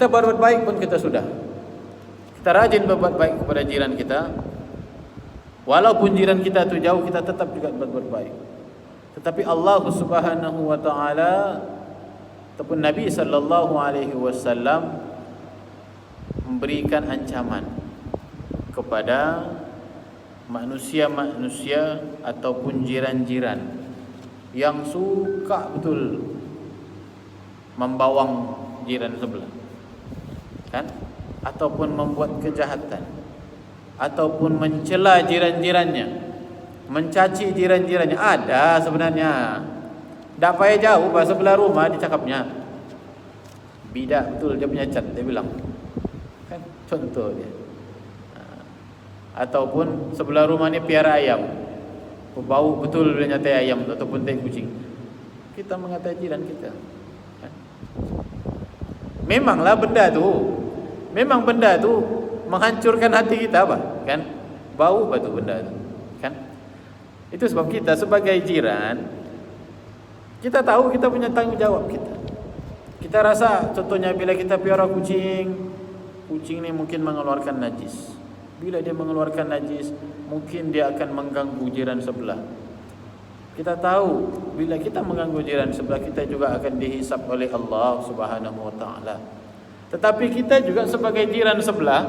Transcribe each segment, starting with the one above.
Kita berbuat baik pun kita sudah. Kita rajin berbuat baik kepada jiran kita. Walaupun jiran kita itu jauh, kita tetap juga berbuat baik. Tetapi Allah Subhanahu wa taala ataupun Nabi sallallahu alaihi wasallam memberikan ancaman kepada manusia-manusia ataupun jiran-jiran yang suka betul membawang jiran sebelah, kan? Ataupun membuat kejahatan, ataupun mencela jiran-jirannya, mencaci jiran-jirannya. Ada sebenarnya. Tak payah jauh, sebelah rumah dicakapnya. Bidak betul dia punya cat, dia bilang. Kan contoh dia. Ataupun sebelah rumah ni piara ayam. Bau betul dia nyatai ayam ataupun tai kucing. Kita mengatai jiran kita. Kan? Memanglah benda tu menghancurkan hati kita apa? Kan? Bau apa tu benda tu? Kan? Itu sebab kita sebagai jiran, kita tahu kita punya tanggungjawab kita. Kita rasa contohnya bila kita piara kucing ni mungkin mengeluarkan najis. Bila dia mengeluarkan najis, mungkin dia akan mengganggu jiran sebelah. Kita tahu bila kita mengganggu jiran sebelah, kita juga akan dihisap oleh Allah Subhanahu wa taala. Tetapi kita juga sebagai jiran sebelah,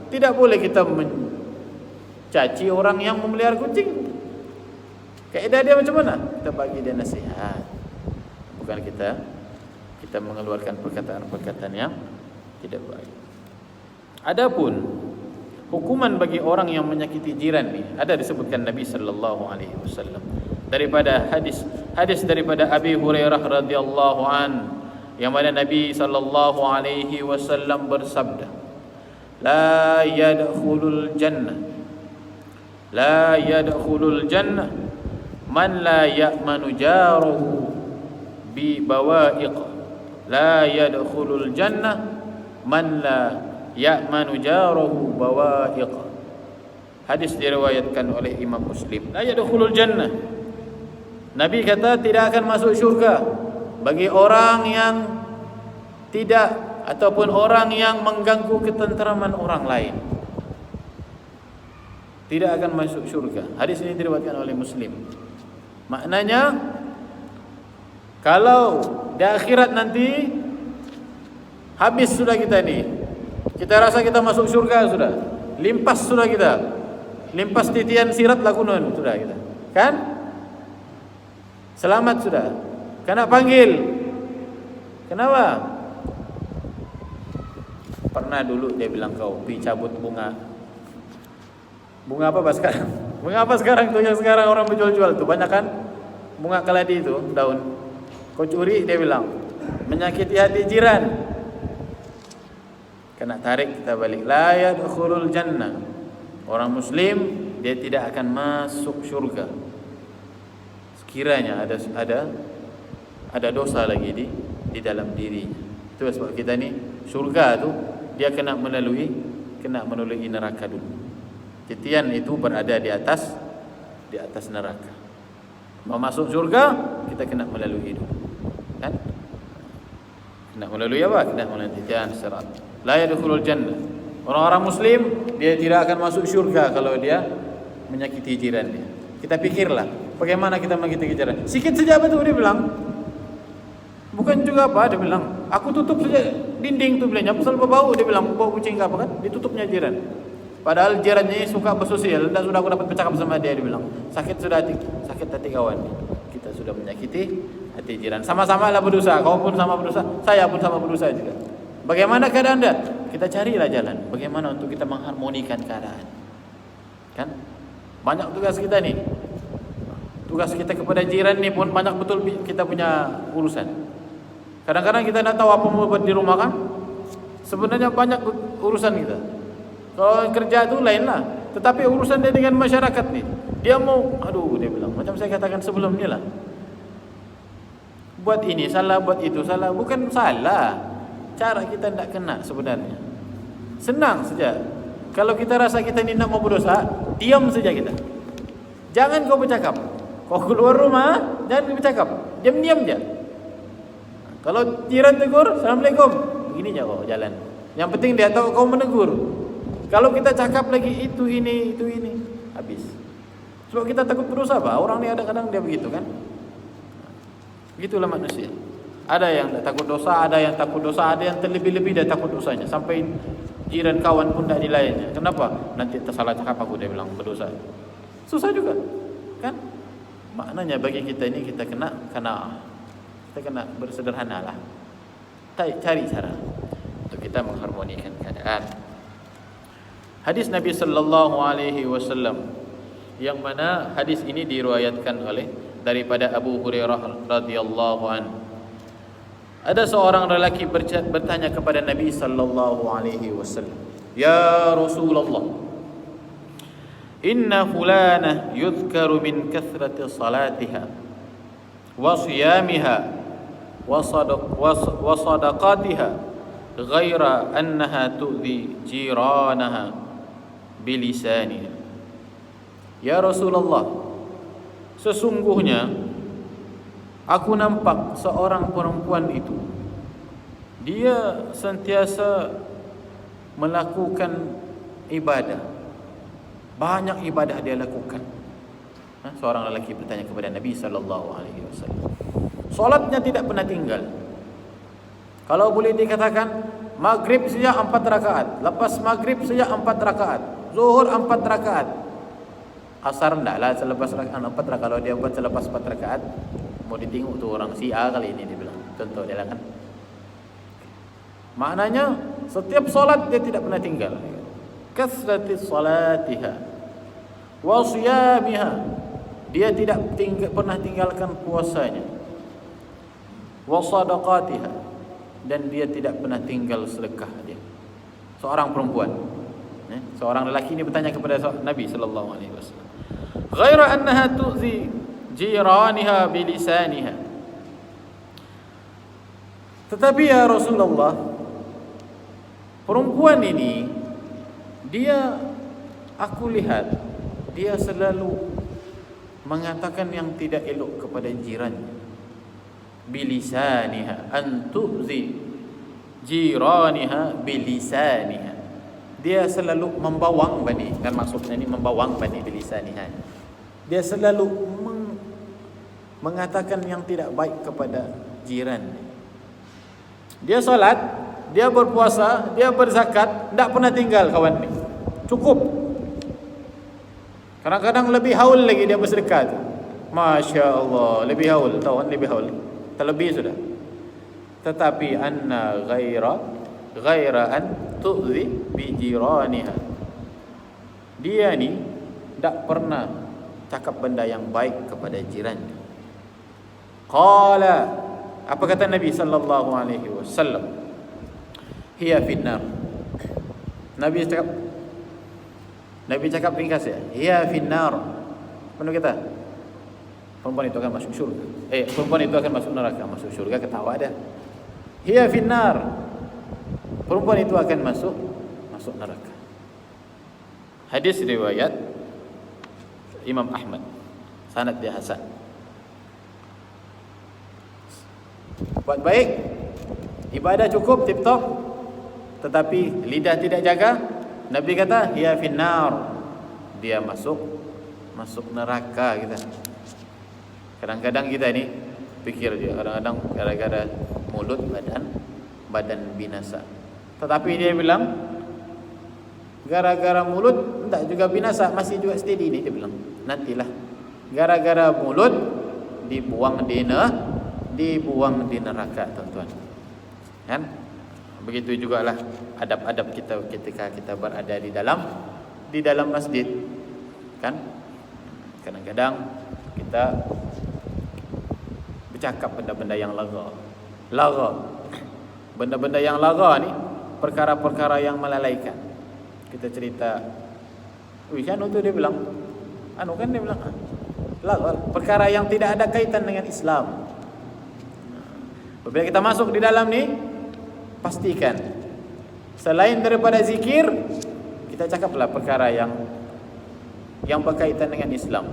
tidak boleh kita mencaci orang yang memelihara kucing. Kaedah dia macam mana? Kita bagi dia nasihat. Bukan kita mengeluarkan perkataan-perkataan yang tidak baik. Adapun hukuman bagi orang yang menyakiti jiran ni ada disebutkan Nabi sallallahu alaihi wasallam daripada hadis daripada Abi Hurairah radhiyallahu an, yang mana Nabi sallallahu alaihi wasallam bersabda, la yadkhulul jannah man la ya'manu jaruhu bi bawa'iq. La yadkhulul jannah man la ya'manu jaruhu bawa'iq. Hadis diriwayatkan oleh Imam Muslim. La yadkhulul jannah, Nabi kata tidak akan masuk syurga bagi orang yang tidak ataupun orang yang mengganggu ketenteraman orang lain. Tidak akan masuk syurga. Hadis ini diriwayatkan oleh Muslim. Maknanya kalau di akhirat nanti habis sudah kita ni, kita rasa kita masuk syurga sudah, limpas sudah kita, limpas titian sirat lakunan sudah kita, kan? Selamat sudah. Kena panggil. Kenapa? Pernah dulu dia bilang kau pergi cabut bunga. Bunga apa sekarang? Bunga apa sekarang tu yang sekarang orang berjual-jual tu? Banyak kan? Bunga keladi tu, daun. Kau curi, dia bilang. Menyakiti hati jiran. Kena tarik kita balik. La yadkhulul jannah. Orang Muslim dia tidak akan masuk syurga sekiranya ada dosa lagi di dalam dirinya. Itu sebab kita ni syurga tu dia kena melalui neraka dulu. Titian itu berada di atas neraka. Mau masuk syurga kita kena melalui dulu, kan? Kena melalui apa? Kena melalui titian sirat. La yadkhulul jannah. Orang-orang Muslim dia tidak akan masuk syurga kalau dia menyakiti jirannya. Kita pikirlah bagaimana kita menyakiti jiran. Sikit saja betul dia bilang. Bukan juga apa dia bilang. Aku tutup saja dinding tu bilangnya. Pasal bau dia bilang, bau kucing apa kan? Ditutupnya jiran. Padahal jirannya suka bersosial dan sudah aku dapat bercakap sama dia bilang. Sakit hati kawan. Kita sudah menyakiti hati jiran. Sama-sama lah berdosa. Kau pun sama berdosa, saya pun sama berdosa juga. Bagaimana keadaan Anda? Kita carilah jalan bagaimana untuk kita mengharmonikan keadaan. Kan? Banyak tugas kita ni. Tugas kita kepada jiran ni pun banyak betul kita punya urusan. Kadang-kadang kita nak tahu apa mau buat di rumah kan? Sebenarnya banyak urusan kita. Kalau kerja tu lain lah. Tetapi urusan dia dengan masyarakat ni, dia mau, dia bilang, macam saya katakan sebelum ni lah. Buat ini salah, buat itu salah. Bukan salah, cara kita tidak kena sebenarnya. Senang saja. Kalau kita rasa kita ni nak mau berdosa, diam saja kita. Jangan kau bercakap. Kau keluar rumah, jangan bercakap. Diam-diam je. Kalau jiran tegur, Assalamualaikum. begini je kau jalan. Yang penting dia tahu kau menegur. Kalau kita cakap lagi itu ini, habis. Sebab kita takut berdosa, apa? Orang ni kadang-kadang dia begitu kan. Begitulah manusia. Ada yang tak takut dosa, ada yang takut dosa, ada yang terlebih-lebih dia takut dosanya. Sampai jiran kawan pun tak dilayani. Kenapa? Nanti tersalah cakap aku, dia bilang berdosa. Susah juga, kan? Maknanya bagi kita ini kita kena kita kena bersederhanalah. Cari cara untuk kita mengharmonikan keadaan. Hadis Nabi sallallahu alaihi wasallam yang mana hadis ini diriwayatkan oleh daripada Abu Hurairah radhiyallahu an. Ada seorang lelaki bertanya kepada Nabi sallallahu alaihi wasallam, "Ya Rasulullah, inna fulana yudhkaru min kathrati salatiha wa siyamiha wa sadaqatiha ghaira annaha tu'dhi jiranaha bilisaniha." Ya Rasulullah, sesungguhnya aku nampak seorang perempuan itu, dia sentiasa melakukan ibadah. Banyak ibadah dia lakukan. Seorang lelaki bertanya kepada Nabi sallallahu alaihi wasallam. Solatnya tidak pernah tinggal. Kalau boleh dikatakan, maghrib saja 4 rakaat, lepas maghrib saja 4 rakaat, zuhur 4 rakaat, asar endaklah selepas rakaat 4 rakaat. Kalau dia buat selepas 4 rakaat, mau ditengok tu orang Syiah kali ini, dia bilang. Contoh dia lah kan. Maknanya setiap solat dia tidak pernah tinggal. Kasrati salatiha wa siyamiha, dia tidak pernah tinggalkan puasanya. Wa sadaqatiha, dan dia tidak pernah tinggal sedekah dia. Seorang perempuan, seorang lelaki ini bertanya kepada Nabi sallallahu alaihi wasallam, ghaira annaha tu'zi jiraniha bilisaniha. Tetapi ya Rasulullah, perempuan ini, dia, aku lihat dia selalu mengatakan yang tidak elok kepada jirannya. Bilisaniha, antuzi jiraniha bilisaniha. Dia selalu membawang bani, kan maksudnya ini membawang bani bilisaniha. Dia selalu mengatakan yang tidak baik kepada jiran. Dia solat, dia berpuasa, dia berzakat, tidak pernah tinggal kawan ni. Cukup. Kadang-kadang lebih haul lagi dia bersedekah tu. Masya Allah, lebih haul. Tahu kan lebih haul? Terlebih sudah. Tetapi anna ghaira an tu'zi bi jiraniha. Dia ni tak pernah cakap benda yang baik kepada jirannya. Qala, apa kata Nabi sallallahu alaihi wasallam? Hiya finnar. Nabi cakap ringkas ya. Hiya finnar. Apa kata? Perempuan itu akan masuk syurga. Perempuan itu akan masuk neraka. Masuk syurga ketawa dia. Hiya finnar. Perempuan itu akan masuk neraka. Hadis riwayat Imam Ahmad. Sanad dia hasan. Buat baik, ibadah cukup tip-top, tetapi lidah tidak jaga, Nabi kata hiya finnar. Dia masuk neraka kita. Kadang-kadang kita ini pikir dia, kadang-kadang gara-gara mulut badan binasa. Tetapi dia bilang gara-gara mulut tak juga binasa, masih juga steady ni, dia bilang. Nantilah gara-gara mulut dibuang di neraka, tuan-tuan. Kan? Begitu jugalah adab-adab kita ketika kita berada di dalam masjid. Kan? Kadang-kadang kita bercakap benda-benda yang lara. Benda-benda yang lara ni perkara-perkara yang melalaikan. Kita cerita, anu tu dia bilang, dia bilang lara, perkara yang tidak ada kaitan dengan Islam. Apabila kita masuk di dalam ni, pastikan selain daripada zikir, kita cakaplah perkara yang berkaitan dengan Islam.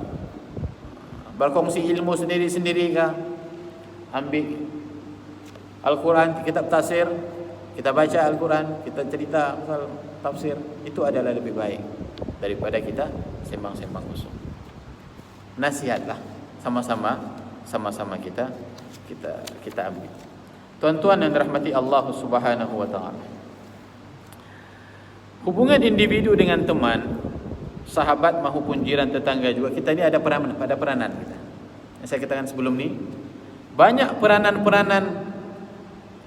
Berkongsi ilmu sendiri-sendiri kah? Ambil Al-Quran, kitab tafsir, kita baca Al-Quran, kita cerita pasal tafsir, itu adalah lebih baik daripada kita sembang-sembang kosong. Nasihatlah sama-sama kita ambil. Tuan-tuan yang dirahmati Allah Subhanahu wa taala. Hubungan individu dengan teman, sahabat maupun jiran tetangga juga, kita ni ada peranan kita. Yang saya katakan sebelum ni, banyak peranan-peranan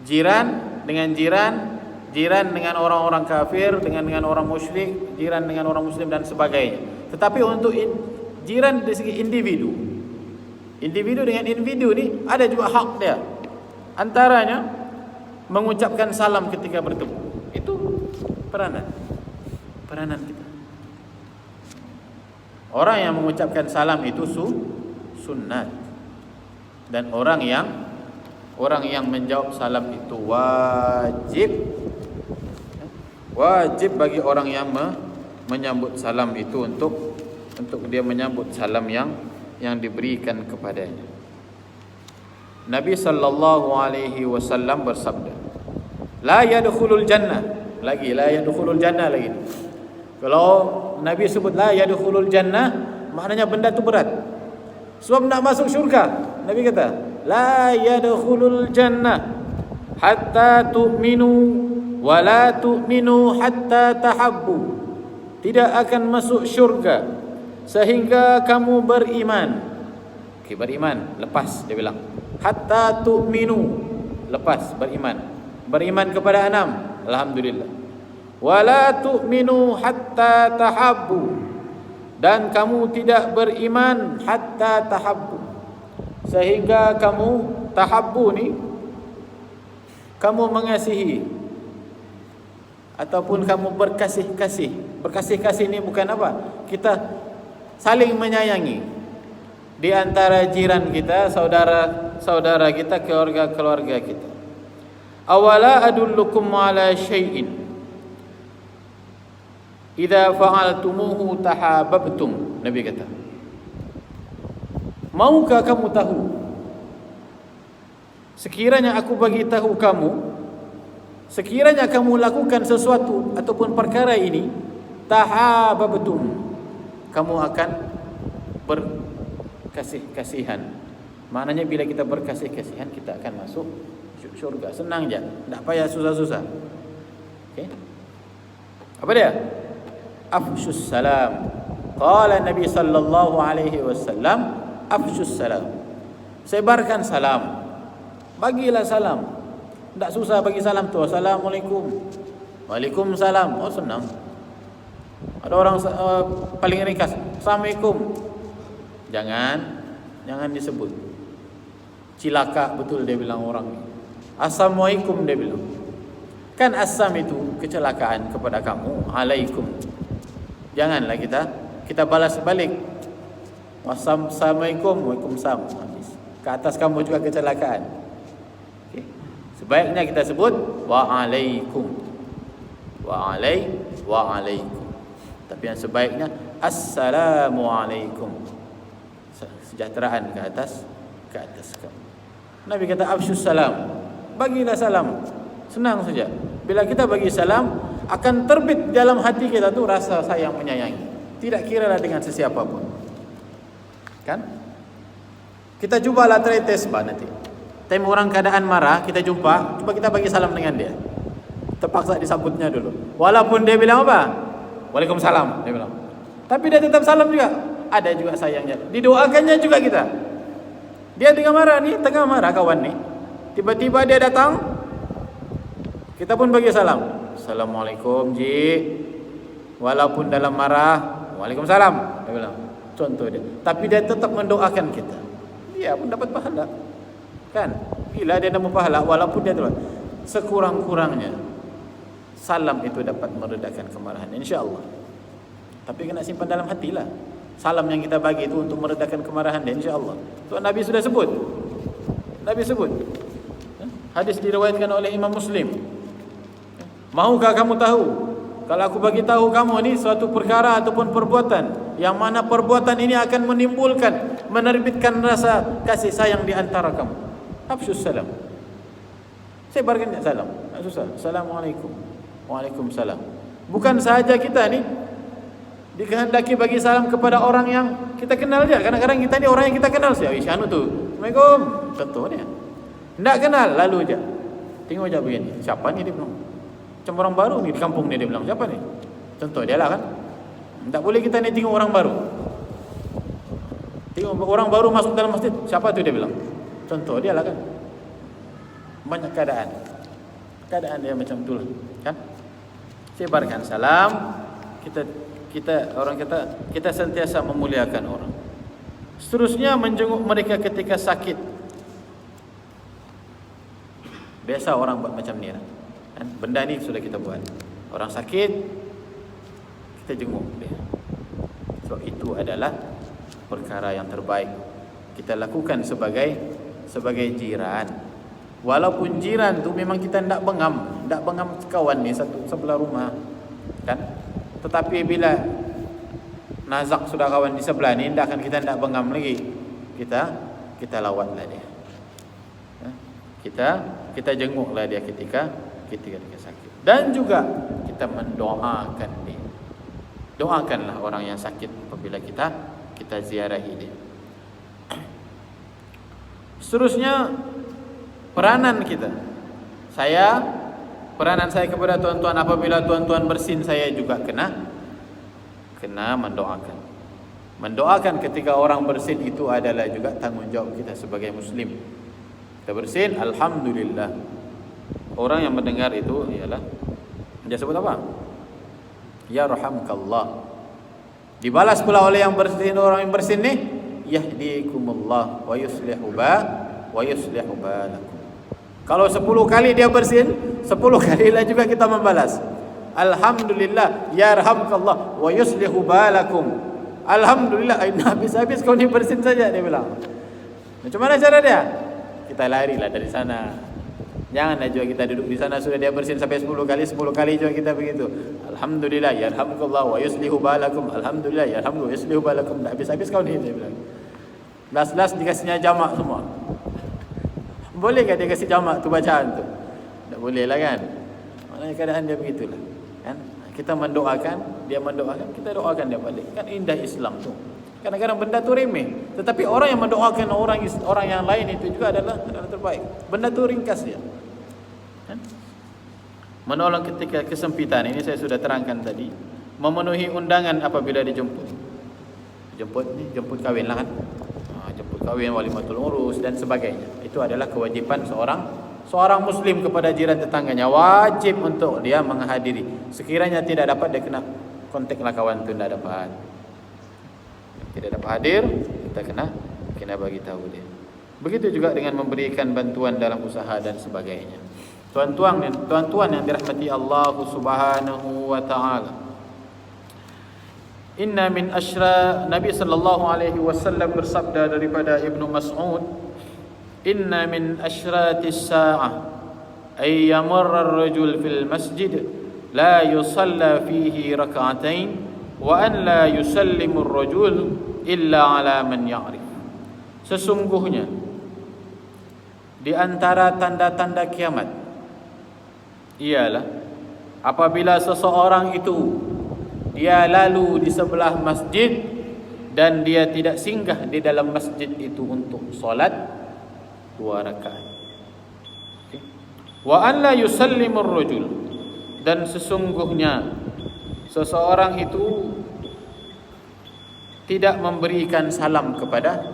jiran dengan jiran dengan orang-orang kafir, dengan orang musyrik, jiran dengan orang muslim dan sebagainya. Tetapi untuk jiran dari segi individu dengan individu ni ada juga hak dia. Antaranya mengucapkan salam ketika bertemu. Itu peranan kita. Orang yang mengucapkan salam itu sunnat, dan orang yang menjawab salam itu wajib bagi orang yang menyambut salam itu untuk dia menyambut salam yang diberikan kepadanya. Nabi sallallahu alaihi wasallam bersabda, la yadkhulul jannah. La yadkhulul jannah lagi. Kalau Nabi sebut la yadkhulul jannah, maknanya benda tu berat. Sebab nak masuk syurga. Nabi kata, la yadkhulul jannah hatta tu'minu wa la tu'minu hatta tahabbu. Tidak akan masuk syurga sehingga kamu beriman. Okey, beriman, lepas dia bilang. Hatta tu'minu, lepas beriman. Beriman kepada 6, alhamdulillah. Wa la tu'minu hatta tahabbu. Dan kamu tidak beriman hatta tahabbu, sehingga kamu tahabbu ni, kamu mengasihi ataupun kamu berkasih-kasih. Berkasih-kasih ni bukan apa? Kita saling menyayangi di antara jiran kita, saudara kita, keluarga kita. Awala adullukum ala syai'in idza fa'altumuhu tahabbtum. Nabi kata, maukah kamu tahu, sekiranya aku bagi tahu kamu, sekiranya kamu lakukan sesuatu ataupun perkara ini, tahabbtum, kamu akan berkasih-kasihan. Maknanya bila kita berkasih-kasihan, kita akan masuk syurga. Senang je, tak payah susah-susah. Okey. Apa dia? Afshus salam. Qala Nabi sallallahu alaihi wasallam, afshus salam. Sebarkan salam. Bagilah salam. Tak susah bagi salam tu. Assalamualaikum. Waalaikumsalam. Oh, senang. Ada orang paling ringkas, Assalamualaikum. Jangan disebut. Cilaka betul dia bilang orang ni. Assalamualaikum dia bilang. Kan assam itu kecelakaan kepada kamu. Alaikum. Janganlah kita balas balik. Wassalamualaikum, waalaikumsalam. Habis. Ke atas kamu juga kecelakaan. Okay. Sebaiknya kita sebut waalaikum. Waalaikum. Tapi yang sebaiknya assalamualaikum. Sejahteraan ke atas kamu. Nabi kata afshus salam. Bagilah salam. Senang saja. Bila kita bagi salam, akan terbit dalam hati kita tu rasa sayang menyayangi. Tidak kiralah dengan sesiapa pun. Kan? Kita cubalah try test nanti. Time orang keadaan marah, kita jumpa, cuba kita bagi salam dengan dia. Terpaksa disambutnya dulu. Walaupun dia bilang apa? Waalaikumsalam, dia bilang. Tapi dia tetap salam juga. Ada juga sayangnya. Didoakannya juga kita. Dia tengah marah kawan ni. Tiba-tiba dia datang, kita pun bagi salam. Assalamualaikum Ji. Walaupun dalam marah, waalaikumsalam, dia bilang. Contoh dia. Tapi dia tetap mendoakan kita. Dia pun dapat pahala. Kan? Bila dia dapat pahala, walaupun dia telah, sekurang-kurangnya salam itu dapat meredakan kemarahan, insya-Allah. Tapi kena simpan dalam hatilah. Salam yang kita bagi itu untuk meredakan kemarahan dia, insya-Allah. Tu Nabi sudah sebut. Hadis diriwayatkan oleh Imam Muslim. Maukah kamu tahu, kalau aku bagi tahu kamu ni suatu perkara ataupun perbuatan yang mana perbuatan ini akan menerbitkan rasa kasih sayang di antara kamu. Afshus salam. Sebarkan salam. Tak susah. Assalamualaikum. Waalaikumsalam. Bukan sahaja kita ni dikehendaki bagi salam kepada orang yang kita kenal dia. Kadang-kadang kita ni orang yang kita kenal siapa? Anu tu. Assalamualaikum. Contohnya. Tak kenal, lalu je. Tengok je begini. Siapa ni dia bilang? Macam orang baru ni di kampung ni dia bilang. Siapa ni? Contoh dia lah kan. Tak boleh kita ni tengok orang baru. Tengok orang baru masuk dalam masjid. Siapa tu dia bilang? Contoh dia lah kan. Banyak keadaan. Keadaan dia macam itulah. Kan? Sebarkan salam. Kita sentiasa memuliakan orang. Seterusnya menjenguk mereka ketika sakit. Biasa orang buat macam ni lah. Kan? Benda ni sudah kita buat. Orang sakit, kita jenguk dia. Sebab itu adalah perkara yang terbaik kita lakukan sebagai jiran. Walaupun jiran tu memang kita tak bengam kawan ni satu sebelah rumah. Kan? Tetapi bila nazak sudah kawan di sebelah ni, kita tak bengam lagi. Kita lawatlah dia. Kita jenguklah dia ketika sakit. Dan juga kita mendoakan dia. Doakanlah orang yang sakit apabila kita ziarahi dia. Seterusnya peranan kita. Peranan saya kepada tuan-tuan apabila tuan-tuan bersin, saya juga kena mendoakan. Mendoakan ketika orang bersin itu adalah juga tanggungjawab kita sebagai muslim. Kita bersin, alhamdulillah. Orang yang mendengar itu ialah dia sebut apa? Ya rahamkallah. Dibalas pula oleh orang yang bersin ni, yahdikumullah wa yuslihu balakum. Kalau 10 kali dia bersin, 10 kali lah juga kita membalas. Alhamdulillah, yarhamkallah wa yuslihu balakum. Alhamdulillah, habis-habis kau ni bersin saja, dia bilang. Macam mana cara dia? Kita larilah dari sana. Janganlah juga kita duduk di sana sudah dia bersin sampai 10 kali juga kita begitu. Alhamdulillah, yarhamkallah wa yuslihu balakum. Alhamdulillah, yarhamkallah wa yuslihu balakum. Habis-habis kau ni, dia bilang. Last dikasihnya jamak semua. Bolehkah dia kasih jamak tu bacaan tu? Tak boleh lah kan. Maknanya keadaan dia begitulah kan. Kita mendoakan, dia mendoakan, kita doakan dia balik. Kan indah Islam tu. Kadang-kadang benda tu remeh, tetapi orang yang mendoakan orang yang lain itu juga adalah terbaik. Benda tu ringkas dia kan? Menolong ketika kesempitan, ini saya sudah terangkan tadi. Memenuhi undangan apabila dijemput. Jemput kahwin lah kan. Jemput kahwin, walimatul urus dan sebagainya. Itu adalah kewajipan seorang muslim kepada jiran tetangganya. Wajib untuk dia menghadiri. Sekiranya tidak dapat, dia kena kontaklah kawan tu, tidak dapat hadir, kita kena bagi tahu dia. Begitu juga dengan memberikan bantuan dalam usaha dan sebagainya. Tuan-tuan yang dirahmati Allah Subhanahu wa taala. Inna min Nabi sallallahu alaihi wasallam bersabda daripada Ibnu Mas'ud, inna min ashratis sa'ah ay yamurra ar-rajul fil masjid la yusalla fihi rak'atain wa an la yusallimu ar-rajul illa ala man ya'rif. Sesungguhnya di antara tanda-tanda kiamat ialah apabila seseorang itu dia lalu di sebelah masjid dan dia tidak singgah di dalam masjid itu untuk solat 2 rakaat. Okay. Wa an la yusallimu ar-rajul, dan sesungguhnya seseorang itu tidak memberikan salam kepada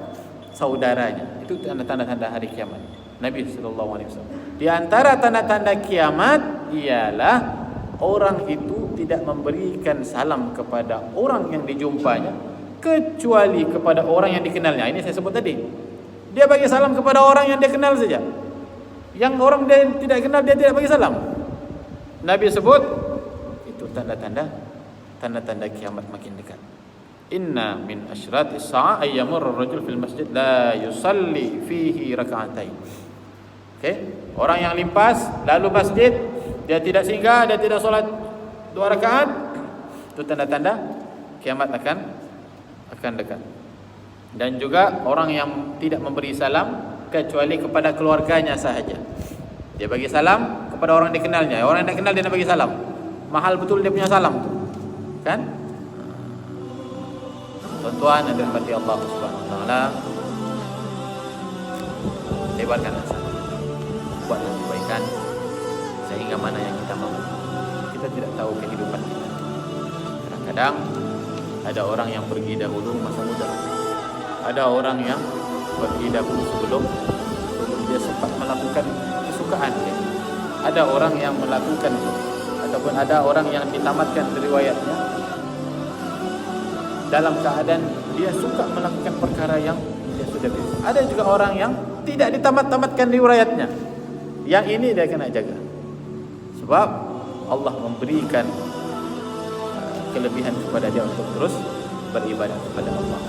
saudaranya. Itu tanda-tanda hari kiamat. Nabi sallallahu alaihi wasallam. Di antara tanda-tanda kiamat ialah orang itu tidak memberikan salam kepada orang yang dijumpanya kecuali kepada orang yang dikenalnya. Ini saya sebut tadi. Dia bagi salam kepada orang yang dia kenal saja. Yang orang dia tidak kenal dia tidak bagi salam. Nabi sebut itu tanda-tanda kiamat makin dekat. Inna min asyratis sa'a ay yamurra ar-rajul fil masjid la yusalli fihi rak'atain. Okey, orang yang limpas lalu masjid, dia tidak singgah, dia tidak solat 2 rakaat, itu tanda-tanda kiamat akan dekat. Dan juga orang yang tidak memberi salam kecuali kepada keluarganya sahaja. Dia bagi salam kepada orang yang dikenalnya. Orang yang tak kenal dia nak bagi salam. Mahal betul dia punya salam tu. Kan? Tuan-tuan yang dirahmati Allah Subhanahu wa taala, lebarkanlah salam. Buatlah kebaikan sehingga mana yang kita mahu. Kita tidak tahu kehidupan kita. Kadang-kadang ada orang yang pergi dahulu masa muda. Ada orang yang pergi dahulu sebelum dia sempat melakukan kesukaan dia. Ada orang yang melakukan ataupun ada orang yang ditamatkan riwayatnya dalam keadaan dia suka melakukan perkara yang dia sudah biasa. Ada juga orang yang tidak ditamat-tamatkan riwayatnya. Yang ini dia kena jaga. Sebab Allah memberikan kelebihan kepada dia untuk terus beribadah kepada Allah.